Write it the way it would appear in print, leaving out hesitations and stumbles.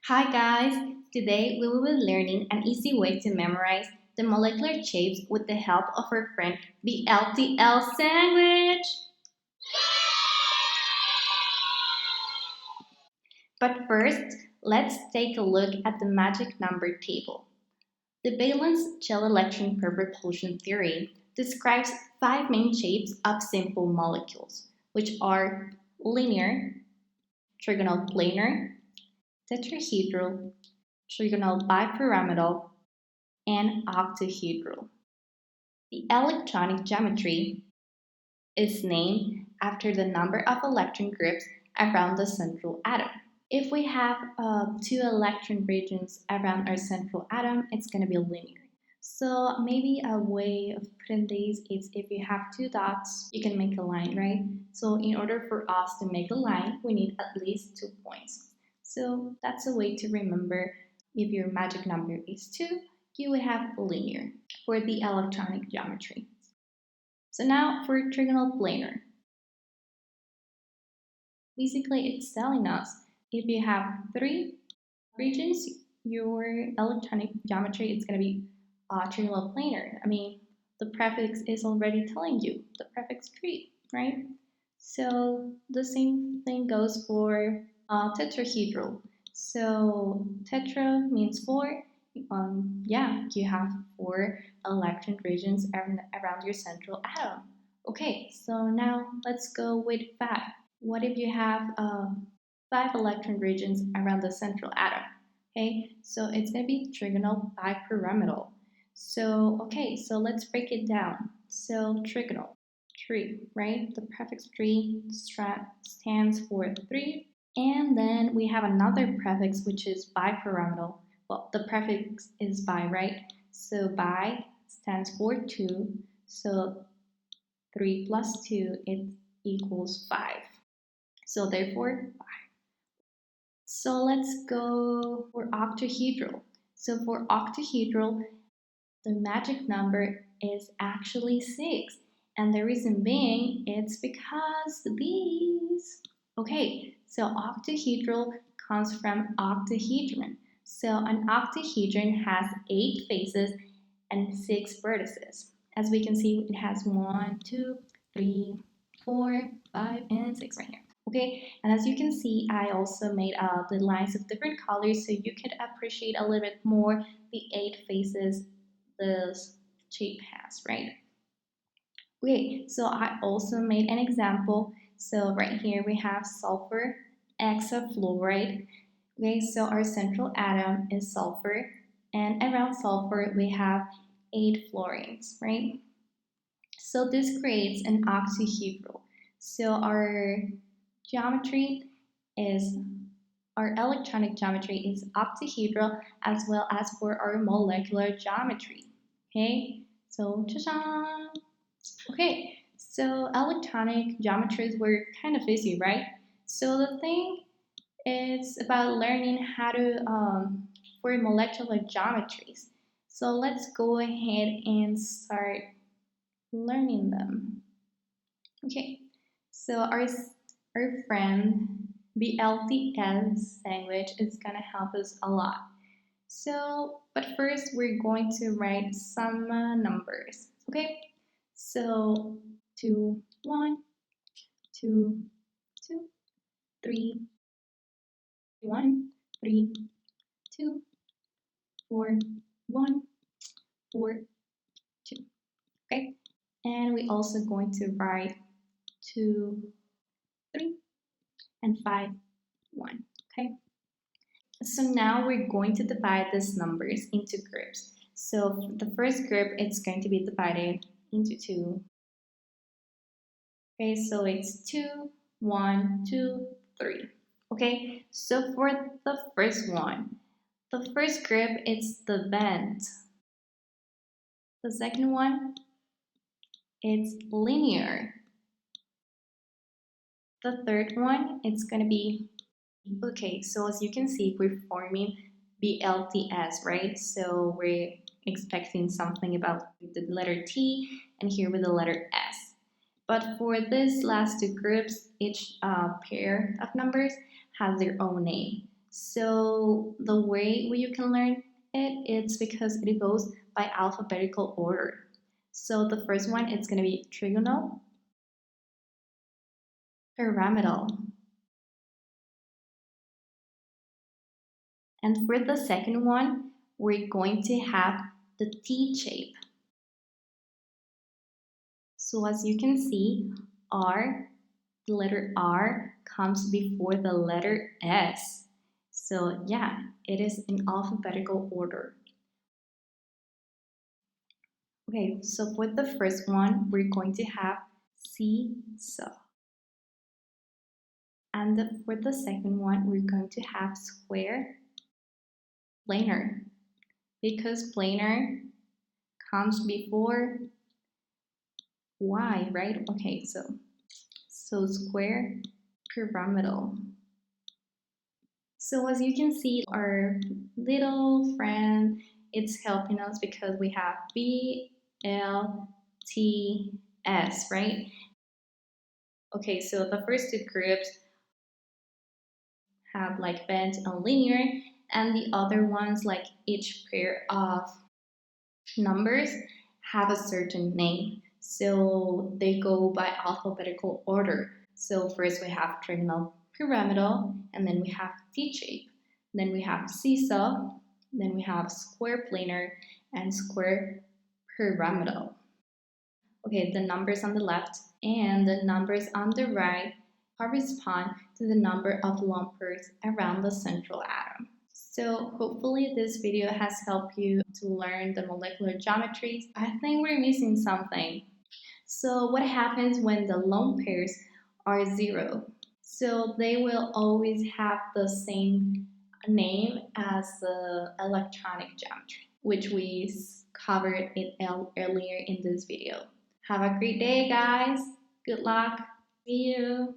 Hi guys! Today we will be learning an easy way to memorize the molecular shapes with the help of our friend BLTL sandwich. But first, let's take a look at the magic number table. The valence shell electron pair repulsion theory describes five main shapes of simple molecules, which are linear, trigonal planar, tetrahedral, trigonal bipyramidal, and octahedral. The electronic geometry is named after the number of electron groups around the central atom. If we have two electron regions around our central atom, it's going to be linear. So maybe a way of putting these is if you have two dots, you can make a line, right? So in order for us to make a line, we need at least 2 points. So that's a way to remember. If your magic number is 2, you would have linear for the electronic geometry. So now for trigonal planar. Basically, it's telling us if you have 3 regions, your electronic geometry is going to be trigonal planar. I mean, the prefix is already telling you, the prefix 3, right? So the same thing goes for tetrahedral. So tetra means 4. You have 4 electron regions around your central atom. Okay, so now let's go with 5. What if you have 5 electron regions around the central atom? Okay, so it's going to be trigonal bipyramidal. So let's break it down. So trigonal, 3, right? The prefix 3 stands for 3. And then we have another prefix which is bipyramidal. Well, the prefix is bi, right? So bi stands for 2. So 3 plus 2, it equals 5. So therefore, 5. So let's go for octahedral. So for octahedral, the magic number is actually 6. And the reason being, it's because these. Okay, so octahedral comes from octahedron. So an octahedron has 8 faces and 6 vertices. As we can see, it has 1, 2, 3, 4, 5, and 6 right here. Okay, and as you can see, I also made the lines of different colors so you could appreciate a little bit more the 8 faces the shape has, right? Okay, so I also made an example. So right here we have sulfur hexafluoride. Okay, so our central atom is sulfur, and around sulfur we have 8 fluorines, right? So this creates an octahedral. So geometry is our electronic geometry is octahedral as well as for our molecular geometry. Okay, so ta-da! Okay, so electronic geometries were kind of easy, right? So the thing is about learning how to for molecular geometries. So let's go ahead and start learning them. Okay, so our friend BLTS sandwich is gonna help us a lot. So, but first we're going to write some numbers. Okay, so 2, 1, 2, 2, 3, 1, 3, 2, 4, 1, 4, 2. Okay, and we also going to write 2, 3, and 5, 1. Okay. So now we're going to divide these numbers into groups. So the first group, it's going to be divided into 2. Okay, so it's 2, 1, 2, 3. Okay, so for the first one, the first group, it's the bent. The second one, it's linear. The third one, it's going to be, okay, so as you can see, we're forming BLTS, right? So we're expecting something about the letter T and here with the letter S. But for these last two groups, each pair of numbers has their own name. So the way you can learn it's because it goes by alphabetical order. So the first one, it's going to be trigonal, pyramidal. And for the second one, we're going to have the T shape. So as you can see, the letter R comes before the letter S. So yeah, it is in alphabetical order. Okay, so for the first one, we're going to have seesaw. And for the second one, we're going to have square, planar, because planar comes before Y, right? Okay, so square, pyramidal. So as you can see, our little friend, it's helping us because we have BLTS, right? Okay, so the first two groups have like bent and linear, and the other ones, like each pair of numbers, have a certain name. So they go by alphabetical order. So first we have trigonal, pyramidal, and then we have T-shape. Then we have seesaw, then we have square planar, and square pyramidal. Okay, the numbers on the left and the numbers on the right correspond to the number of lone pairs around the central atom. So hopefully this video has helped you to learn the molecular geometries. I think we're missing something. So what happens when the lone pairs are zero? So they will always have the same name as the electronic geometry, which we covered it earlier in this video. Have a great day, guys. Good luck. See you.